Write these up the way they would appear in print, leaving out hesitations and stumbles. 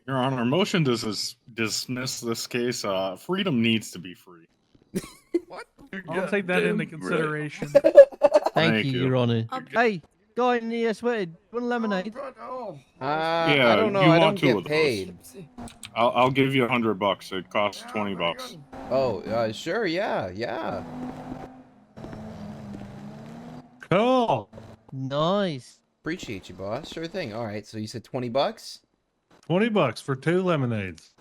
Your Honor, motion to dismiss this case. Freedom needs to be free. What? I'll take that into consideration. Thank you, you. Your Honor. Hey, guy in the sweater, want a lemonade? Yeah, I don't know. you I want don't two get of those. paid. I'll give you $100. It costs $20. Oh, sure. Yeah. Cool. Nice. Appreciate you, boss. Sure thing. All right. So you said $20? $20 for 2 lemonades.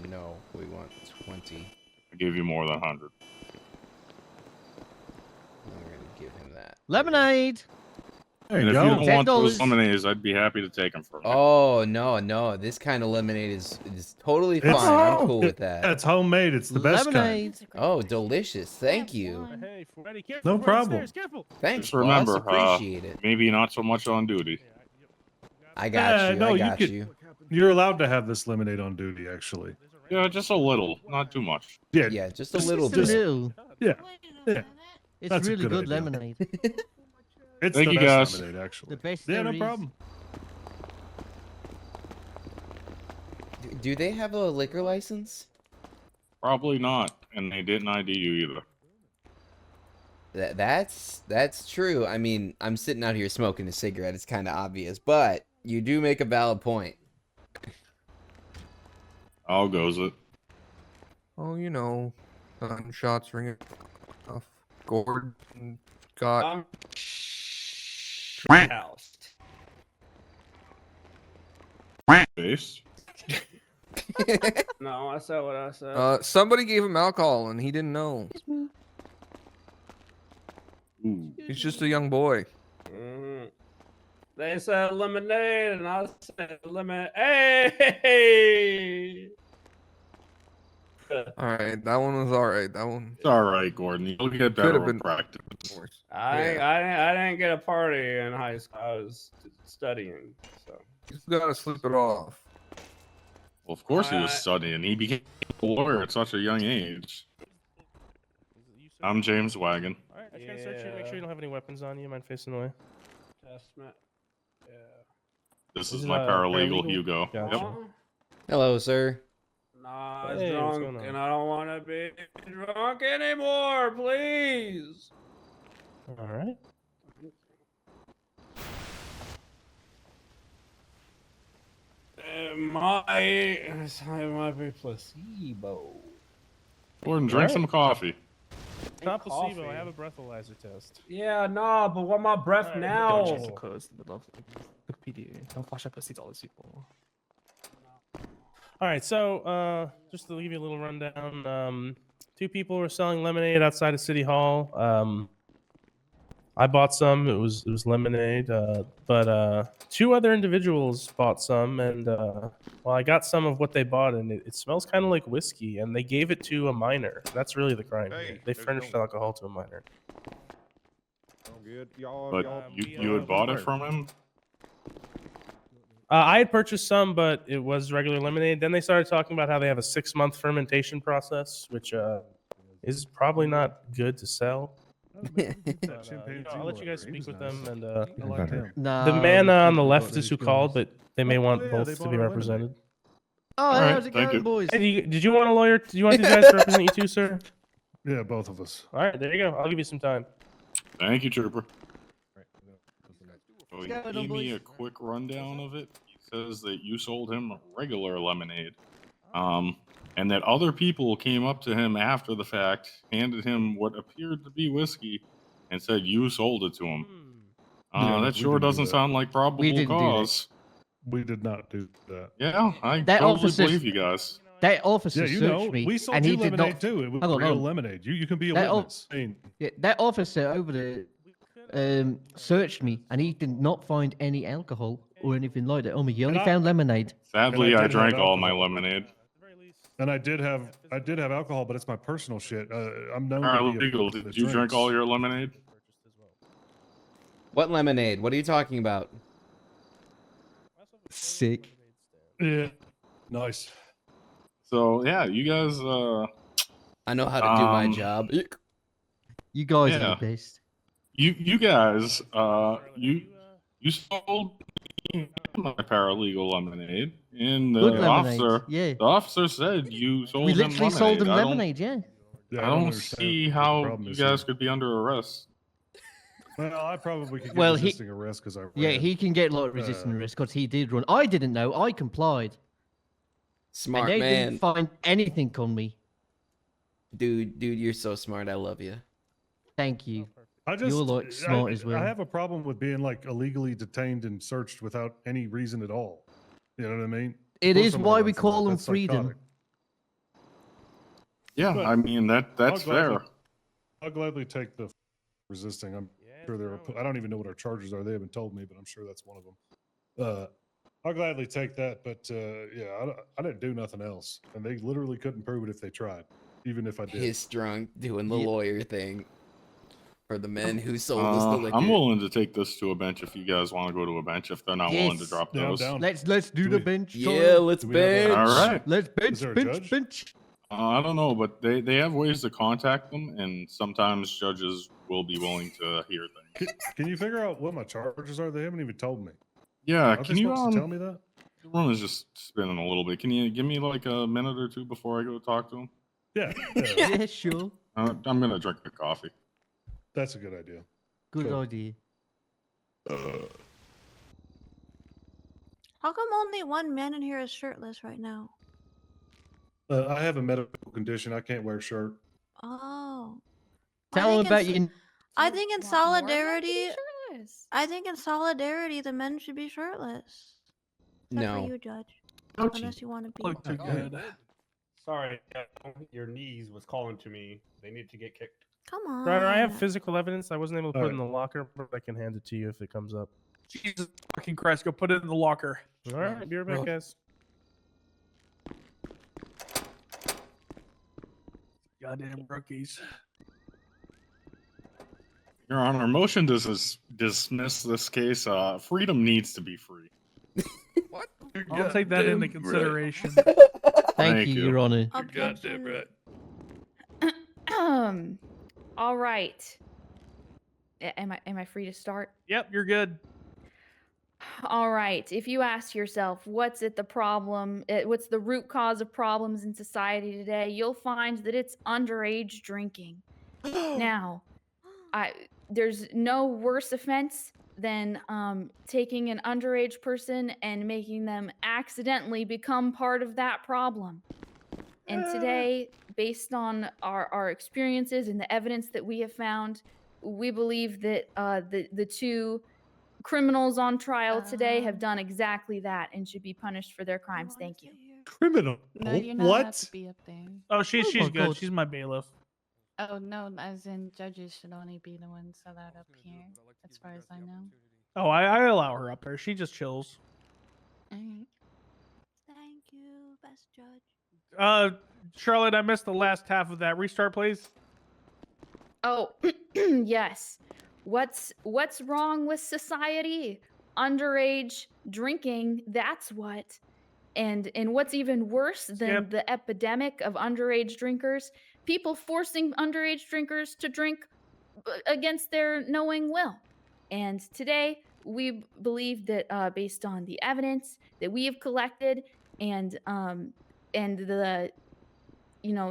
No. We want 20. I give you more than 100. We're gonna give him that. Lemonade. There And you if you go. don't want those $10. lemonades, I'd be happy to take them from you. Oh no. This kind of lemonade is totally fine. I'm cool with that. It's homemade. It's the best Lemonade. Oh, delicious. Thank you. kind. No problem. Thanks, Just remember, boss. Appreciate it. maybe not so much on duty. I got you. No, I got could, you. You're allowed to have this lemonade on duty, actually. Yeah, just a little, not too much. Yeah. Yeah, just a little Just a bit. little. Yeah. Yeah. It's That's a really good good idea. lemonade. It's Thank the you, best guys. lemonade, actually. The best Yeah, there no is. problem. Do they have a liquor license? Probably not, and they didn't ID you either. That's true. I mean, I'm sitting out here smoking a cigarette. It's kind of obvious, but you do make a valid point. How goes it? Oh, you know, gunshots ringing off. Gordon got Housed. Base? No, I said what I said. somebody gave him alcohol and he didn't know. Ooh. He's just a young boy. Mhm. They said lemonade, and I said lemon. Hey! All right, that one was all right. That one It's all right, Gordon. You'll get Could better have with been practice. worse. I didn't get a party in high school. I was studying. So He's gotta sleep it off. Well, of course he was studying. He became a lawyer at such a young age. I'm James Wagon. Alright, I just gotta search you to make sure you don't have any weapons on you. Mind facing away. Testament. Yeah. This Is is it, my paralegal, paralegal? Hugo. Gotcha. Yep. Hello, sir. Nah, I was Hey, what's drunk, going on? and I don't want to be drunk anymore. Please. Alright. It might be placebo. Gordon, drink some coffee. It's not placebo. Coffee. I have a breathalyzer test. Yeah, no, but what my breath Alright, now? don't check the codes in the middle of the PD. Don't flash up see all these people. Alright, so just to give you a little rundown, 2 people were selling lemonade outside of City Hall. I bought some. It was lemonade, but 2 other individuals bought some, and well, I got some of what they bought, and it smells kind of like whiskey. And they gave it to a minor. That's really the crime. Hey, Here. They there's furnished no- alcohol to a minor. All good. Y'all, But y'all, you had bought it from him? I had purchased some, but it was regular lemonade. Then they started talking about how they have a 6-month fermentation process, which is probably not good to sell. But, I'll let you guys speak with them, and I like him. No. the man on the left is who called, but they may want yeah, both they to bought be a lemonade. represented. Oh, Alright, how's it thank going, you. boys? Hey, did you want a lawyer? Do you want these guys to represent you too, sir? Yeah, both of us. All right, there you go. I'll give you some time. Thank you, Trooper. So he What's going on, gave me boys? a quick rundown of it. He says that you sold him regular lemonade. And that other people came up to him after the fact, handed him what appeared to be whiskey, and said you sold it to him. Yeah, we That sure didn't do doesn't that. sound like probable didn't do that. cause. We did not do that. Yeah, I That totally officer- believe you guys. That officer Yeah, you searched know, me, we sold and you he did lemonade not. too. It was Hold on, real hold on. lemonade. You can be a That al- witness. I mean, Yeah, that officer over there searched me, and he did not find any alcohol or anything like that on me. He only And I- found lemonade. Sadly, And I I did have drank all my alcohol. lemonade. and I did have alcohol, but it's my personal shit. I'm known All right, to be legal. a, Did the you drink drinks. all your lemonade? What lemonade? What are you talking about? Sick. Yeah. Nice. So yeah, you guys. I know how to do my Um, job. You guys Yeah. are the best. You guys. You sold me paralegal lemonade, and Good the lemonade. officer, Yeah. the officer said you sold We him literally lemonade. sold him I don't- lemonade, yeah. Yeah, I don't understand see what the how problem you is guys here. could be under arrest. Well, I probably could get Well, he- resisting arrest because I ran. Yeah, he can get like resisting Uh, arrest because he did run. I didn't know. I complied. Smart and they man. didn't find anything on me. Dude, you're so smart. I love you. Thank you. I just You're, like, smart as well. I have a problem with being like illegally detained and searched without any reason at all. You know what I mean? Of It course is I'm gonna why run we from call that. them That's freedom. psychotic. Yeah, But I mean that's gladly- fair. I'll gladly take the resisting. I'm sure they're. I don't even know what our charges are. They haven't told me, but I'm sure that's one of them. I'll gladly take that, but yeah, I didn't do nothing else, and they literally couldn't prove it if they tried, even if I did. His drunk doing the Yeah. lawyer thing for the men who sold us the liquor. I'm willing to take this to a bench if you guys want to go to a bench. If they're not willing to Yes. drop Yeah, I'm those. down. Let's do Do the we- bench. Yeah, time. let's Do we have a- bench. All right. Let's bench, there a bench, judge? bench. I don't know, but they have ways to contact them, and sometimes judges will be willing to hear things. Can you figure out what my charges are? They haven't even told me. Yeah, Aren't can they you supposed to tell me that? The room is just spinning a little bit. Can you give me like a minute or two before I go talk to him? Yeah, Yeah, sure. I'm gonna drink a coffee. that's a good idea. Good Cool. idea. How come only one man in here is shirtless right now? I have a medical condition. I can't wear a shirt. Oh. Tell him about your. I think in Want more men to be solidarity, shirtless? I think in solidarity, the men should be shirtless. Except for No. you, Judge. Ouchie. Unless you want to be. Look too good. Sorry, your knees was calling to me. They need to get kicked. Come on. Ryder, I have physical evidence. I wasn't able to put it in Alright. the locker, but I can hand it to you if it comes up. Jesus fucking Christ, go put it in the locker. All right, be right back, guys. Goddamn rookies. Your Honor, motion to dismiss this case. Freedom needs to be free. What? I'll take that into consideration. Thank you, Your Honor. Objection. All right. Am I free to start? Yep, you're good. All right. If you ask yourself, what's at the problem? What's the root cause of problems in society today? You'll find that it's underage drinking. Now, there's no worse offense than taking an underage person and making them accidentally become part of that problem. And today, based on our experiences and the evidence that we have found, we believe that the two criminals on trial today have done exactly that and should be punished for their crimes. Thank you. Criminal? No, you're not allowed to be up there. Oh, she's my good. God. She's my bailiff. Oh no, as in judges should only be the ones allowed up here, as far as I know. Oh, I allow her up there. She just chills. Alright. Thank you, best judge. Charlotte, I missed the last half of that. Restart, please. Oh, yes. What's wrong with society? Underage drinking, that's what. And what's even worse than Skip. the epidemic of underage drinkers, people forcing underage drinkers to drink against their knowing will. And today, we believe that based on the evidence that we have collected and the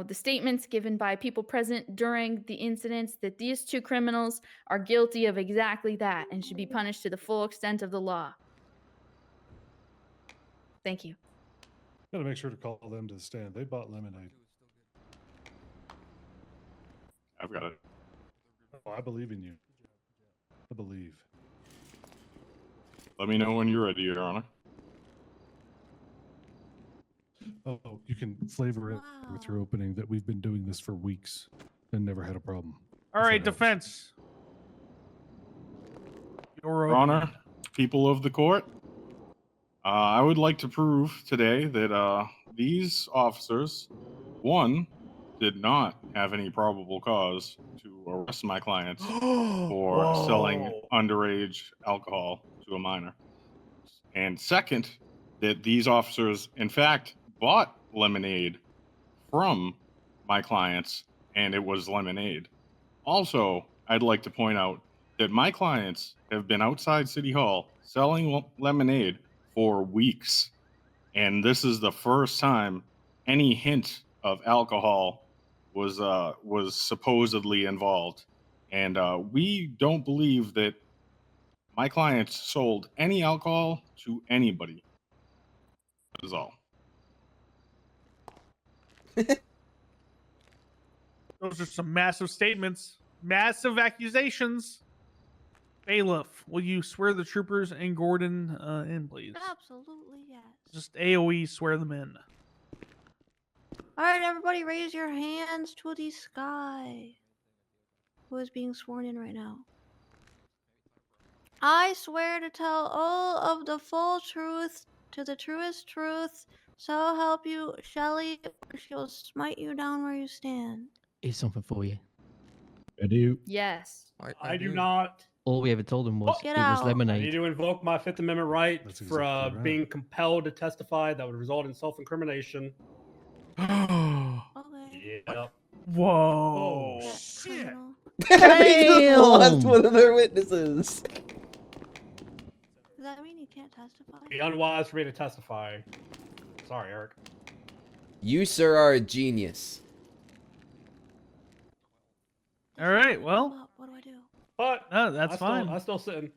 the statements given by people present during the incidents, that these two criminals are guilty of exactly that and should be punished to the full extent of the law. Thank you. Gotta make sure to call them to the stand. They bought lemonade. I've got it. Oh, I believe in you. I believe. Let me know when you're ready, Your Honor. Oh, you can flavor it with your opening that we've been doing this for weeks and never had a problem. All If right, that helps. defense. Your Your Honor, people of the court, I would like to prove today that these officers, one, did not have any probable cause to arrest my clients for selling underage alcohol to a minor. And second, that these officers, in fact, bought lemonade from my clients, and it was lemonade. Also, I'd like to point out that my clients have been outside City Hall selling lemonade for weeks. And this is the first time any hint of alcohol was supposedly involved. And we don't believe that my clients sold any alcohol to anybody. That is all. Those are some massive statements, massive accusations. Bailiff, will you swear the troopers and Gordon in, please? Absolutely, yes. Just AOE swear them in. All right, everybody, raise your hands to the sky. Who is being sworn in right now? I swear to tell all of the full truth, to the truest truth, so help you, Shelly, or she'll smite you down where you stand. Here's something for you. I do. Yes. I do not. All we ever told him was Get it was out. I need lemonade. to invoke my Fifth Amendment right That's for exactly right. being compelled to testify that would result in self-incrimination. Okay. Yep. Whoa. That Shit. criminal. They just lost Damn! one of their witnesses. Does that mean you can't testify? Be unwise for me to testify. Sorry, Eric. You, sir, are a genius. All right, well, What do I do? But no, that's I fine. I still sitting.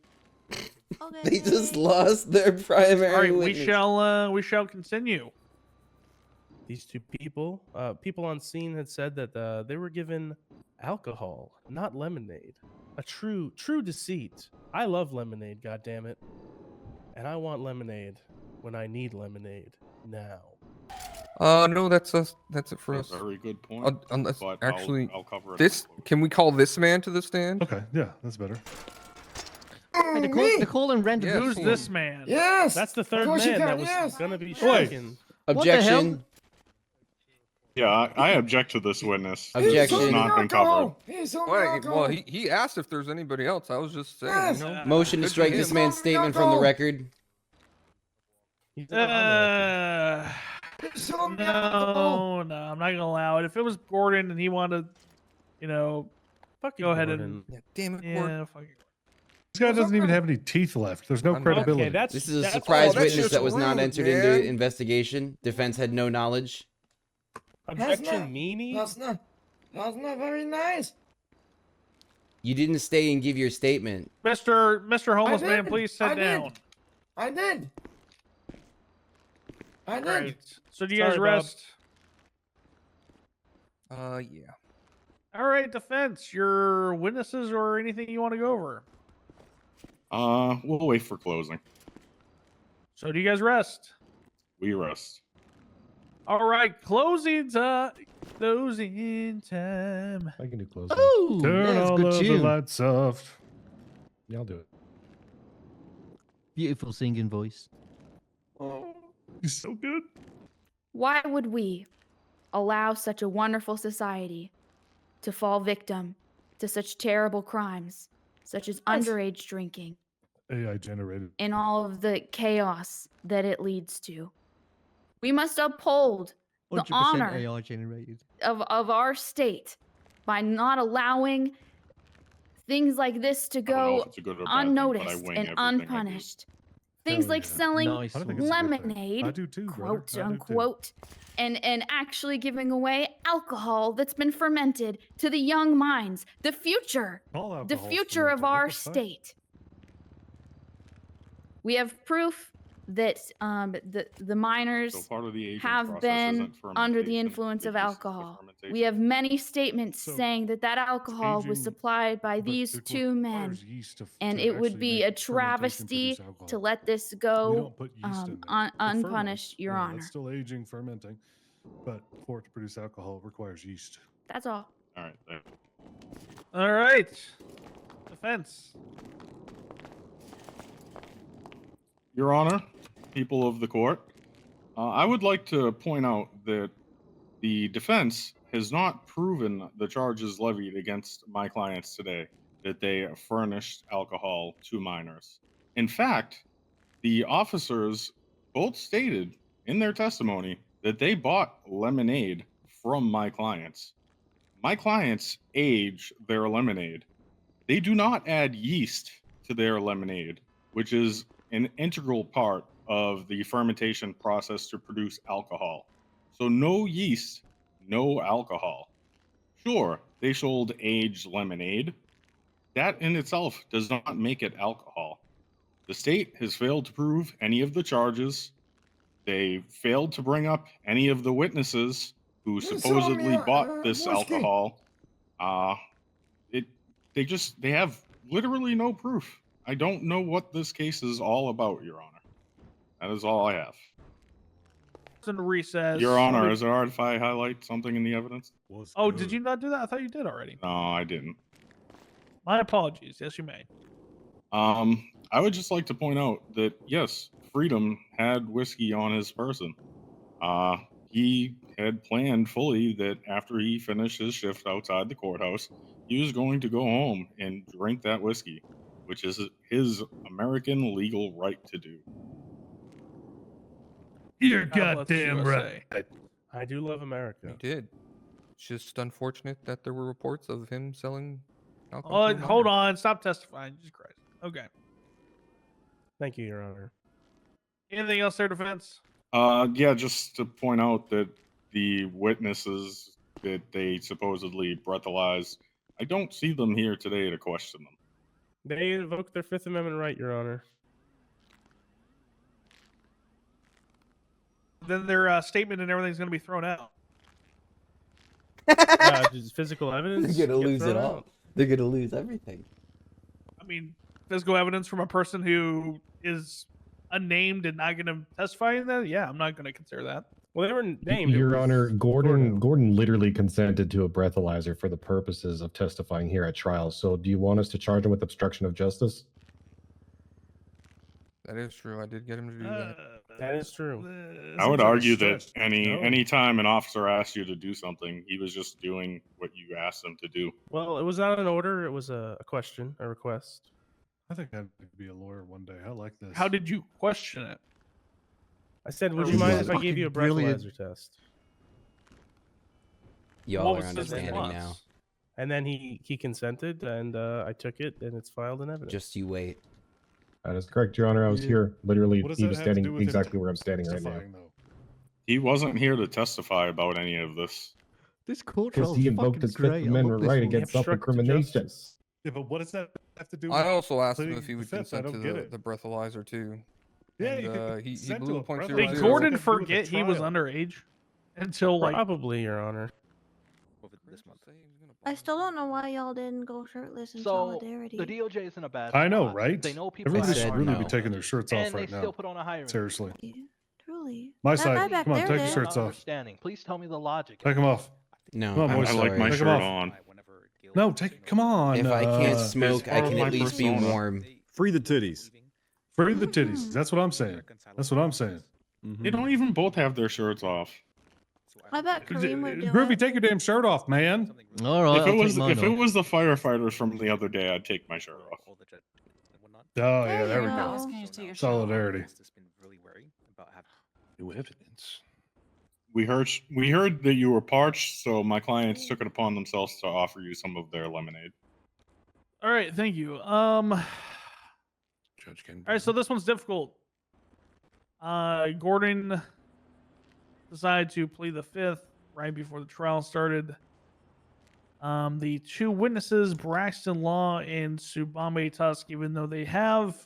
Okay. They just lost their primary All right, witness. we shall continue. These two people, people on scene had said that they were given alcohol, not lemonade. A true deceit. I love lemonade, goddammit. And I want lemonade when I need lemonade now. No, that's it for That's us. a very good point. Unless but actually, I'll cover it. this can we call this man to the stand? Okay, yeah, that's better. Hey, they're calling random. Yes. Who's this man? Yes. That's the third course you man can, that was yes. gonna be Wait. shaken. What the hell? Objection. Yeah, I object to this witness. Objection. This has not been covered. He's on Wait, alcohol. well, he asked if there's anybody else. I was just saying, Yes. you know. Motion to Good strike for this him. man's statement from the record. He's not on the record. He's on the alcohol. No, I'm not gonna allow it. If it was Gordon and he wanted, Fucking go ahead Gordon. and Yeah, damn it, Gordon. yeah, fuck it. This guy doesn't even have any teeth left. There's no I'm- credibility. Okay, that's This is a that's surprise that's witness just that was not rude, entered man. into investigation. Defense had no knowledge. objection, meanie. That's not very nice. You didn't stay and give your statement. Mr. Homeless I Man, did. please I sit did. down. I did. I did. Right. So do you guys Sorry, Bob. rest? Yeah. All right, defense. Your witnesses or anything you want to go over? We'll wait for closing. So do you guys rest? We rest. All right, closing time. Closing time. I can do closing. Oh, Turn that's all good of the tune. lights off. Yeah, I'll do it. Beautiful singing voice. Oh, he's so good. Why would we allow such a wonderful society to fall victim to such terrible crimes, such as underage drinking, AI generated. and all of the chaos that it leads to? We must uphold the 100% honor AI generated. of our state by not allowing things like this to I don't know go if it's a good or bad thing, but I unnoticed wing and everything I do. unpunished. Things Hell like yeah. selling Nice. I don't think it's a good thing. lemonade, I do too, brother. quote I do too. unquote, and actually giving away alcohol that's been fermented to the young minds, the future, All the alcohol's future of fermented. What our the fuck? state. We have proof that the minors So part of the aging have process been isn't under the fermentation, influence it of is alcohol. We fermentation. have many statements So, saying that alcohol was aging, supplied by but these it two men, requires yeast to and to it would actually be make a fermentation travesty produce alcohol. to let this We go don't put yeast in there. It ferments. unpunished, Your Yeah, Honor. It's still aging, fermenting, but for it to produce alcohol, it requires yeast. That's all. All right. There. All right. Defense. Your Honor, people of the court, I would like to point out that the defense has not proven the charges levied against my clients today, that they furnished alcohol to minors. In fact, the officers both stated in their testimony that they bought lemonade from my clients. My clients age their lemonade. They do not add yeast to their lemonade, which is an integral part of the fermentation process to produce alcohol. So no yeast, no alcohol. Sure, they sold aged lemonade. That in itself does not make it alcohol. The state has failed to prove any of the charges. They failed to bring up any of the witnesses who You sold me supposedly bought this whiskey. alcohol. They have literally no proof. I don't know what this case is all about, Your Honor. That is all I have. In recess. Your Honor, is it all right if I highlight something in the evidence? Oh, did you not do that? I thought you did already. No, I didn't. My apologies. Yes, you may. I would just like to point out that yes, Freedom had whiskey on his person. He had planned fully that after he finished his shift outside the courthouse, he was going to go home and drink that whiskey, which is his American legal right to do. You're God bless goddamn USA. right. I do love America. He did. It's just unfortunate that there were reports of him selling alcohol. Oh, to a hold minor. on. Stop testifying. Jesus Christ. Okay. Thank you, Your Honor. Anything else there, defense? Yeah, just to point out that the witnesses that they supposedly breathalyzed, I don't see them here today to question them. They invoked their Fifth Amendment right, Your Honor. Then their statement and everything's going to be thrown out. Does physical evidence? They're gonna get lose it thrown all. out? They're gonna lose everything. I mean, physical evidence from a person who is unnamed and not going to testify in that? Yeah, I'm not going to consider that. Well, they were named. It Your was Honor, Gordon literally consented to a breathalyzer for the purposes of testifying here at trial. So do you want us to charge him with obstruction of justice? That is true. I did get him to do that. That is true. I would Seems like a argue that stretch. any time an officer asks you to do something, he was just doing what you asked him to do. Well, it was not an order. It was a question, a request. I think I'd be a lawyer one day. I like this. How did you question it? I said, would Or you was mind it if I gave you a fucking brilliant? breathalyzer test? Y'all What are was his understanding now. response? And then he consented, and I took it, and it's filed in evidence. Just you wait. That is correct, Your Honor. I was Yeah. here. Literally, What does he that was have to do standing with him exactly where I'm standing right now. testifying, though? He wasn't here to testify about any of this. This court Because trial's he invoked fucking his great. Fifth I love Amendment this right one. against Obstructive self-incrimination. justice. Yeah, but what does that have to do with I also asked him pleading if he the would Fifth? I consent to don't get it. the breathalyzer too. Yeah, And, you could he consent to blew a a point breathalyzer. zero Did What zero. Gordon does that have to do with the forget he was trial? underage until like Probably, Your Honor. I still don't know why y'all didn't go shirtless in So solidarity. the DOJ is in a bad I know, spot. right? They know people Everybody I should said really no. be taking their shirts off and they right still now. put on a hiring. Seriously. Truly. My That side, guy back come on, there take your did. shirts Not off. understanding. Please tell me the logic. Take them off. No, Come on, I'm boys. I sorry. like my Take shirt 'em off. on. No, take. Come on. If I can't smoke, I part of can my at least be persona. warm. Free the titties. free the titties. That's what I'm saying. That's what I'm saying. They don't even both have their shirts off. I bet Kareem would do Groovy, it. take your damn shirt off, man. All right, If I'll it was take mine if it off. was the firefighters from the other day, I'd take my shirt off. Oh yeah, there we you go. go. Solidarity. New evidence. We heard that you were parched, so my clients took it upon themselves to offer you some of their lemonade. all right, thank you. Judge can. All right, so this one's difficult. Gordon decided to plead the Fifth right before the trial started. The two witnesses, Braxton Law and Subame Tusk, even though they have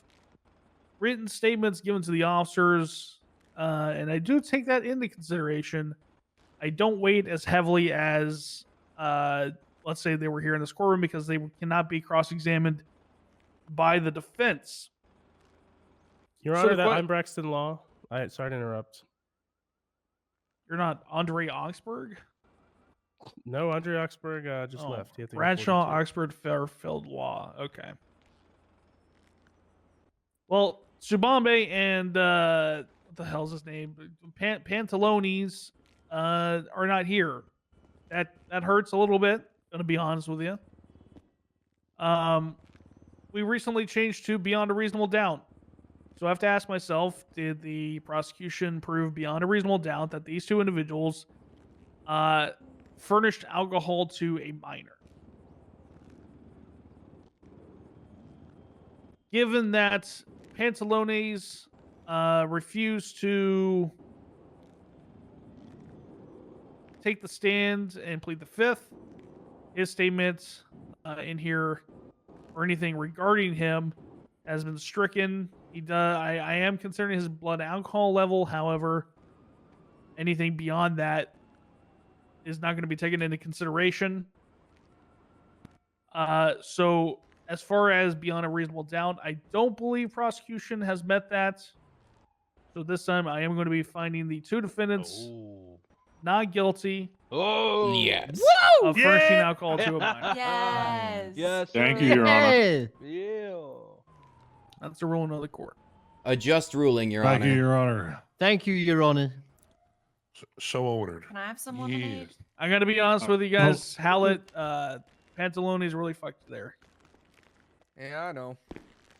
written statements given to the officers, and I do take that into consideration, I don't weight as heavily as, let's say they were here in this courtroom, because they cannot be cross-examined by the defense. Your So Honor, the that que- I'm Braxton Law. Sorry to interrupt. You're not Andre Oxburg? No, Andre Oxburg just Oh, left. He had to go Bradshaw, 42. Oxford, Fairfield Law. Okay. Well, Subambe and what the hell's his name? Pantalones are not here. That hurts a little bit. Gonna be honest with you. We recently changed to beyond a reasonable doubt. So I have to ask myself, did the prosecution prove beyond a reasonable doubt that these two individuals furnished alcohol to a minor? Given that Pantalones refused to take the stand and plead the fifth. His statement in here or anything regarding him has been stricken. I am considering his blood alcohol level. However, anything beyond that is not going to be taken into consideration. So as far as beyond a reasonable doubt, I don't believe prosecution has met that. So this time I am going to be finding the two defendants not guilty Yes. of furnishing alcohol to a minor. Yes. Yes. Thank you, Your Honor. Hey! Yeah. That's a ruling of the court. A just ruling, Your Thank Honor. you, Your Honor. Thank you, Your Honor. So ordered. Can I have some lemonade? I got to be honest with you guys. Hallett, Pantaloni's really fucked there. Yeah, I know.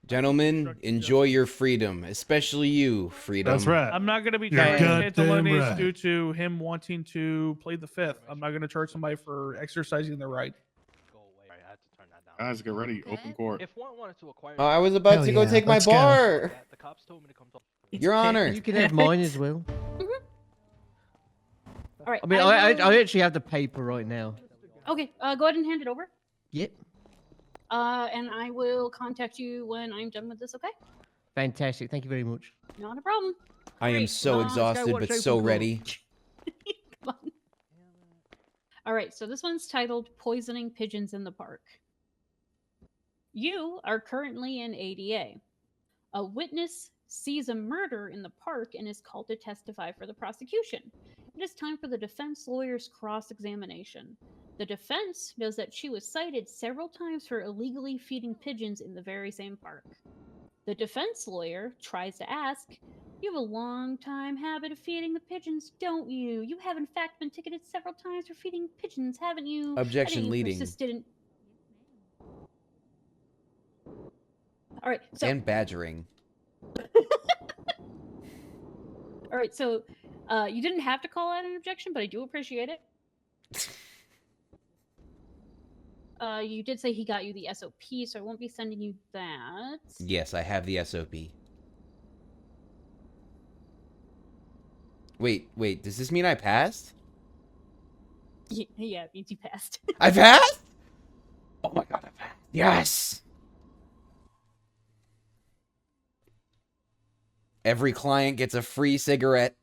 Gentlemen, enjoy your freedom, especially you, freedom. That's right. I'm not going to be You're charging goddamn Pantaloni's right. due to him wanting to plead the fifth. I'm not going to charge somebody for exercising their right. Go away. I had to turn that down. Guys, get ready. Open court. If one wanted to acquire, Oh, I was about Hell to go yeah, take my let's go. bar. the cops told me to come talk. Your Honor. You can have mine as well. All right. I mean, I actually have the paper right now. Okay. Go ahead and hand it over. Yep. And I will contact you when I'm done with this. Okay? Fantastic. Thank you very much. Not a problem. I am Great. so Let's exhausted, watch but Open so Court. ready. Come on. All right. So this one's titled "Poisoning Pigeons in the Park." You are currently in ADA. A witness sees a murder in the park and is called to testify for the prosecution. It is time for the defense lawyer's cross-examination. The defense knows that she was cited several times for illegally feeding pigeons in the very same park. The defense lawyer tries to ask, "You have a long time habit of feeding the pigeons, don't you? You have in fact been ticketed several times for feeding pigeons, haven't you?" Objection And he leading. persisted in... All right, so And badgering. all right, so you didn't have to call out an objection, but I do appreciate it. You did say he got you the SOP, so I won't be sending you that. Yes, I have the SOP. Wait, does this mean I passed? Yeah, it means you passed. I passed? Oh my god, I passed. Yes! Every client gets a free cigarette.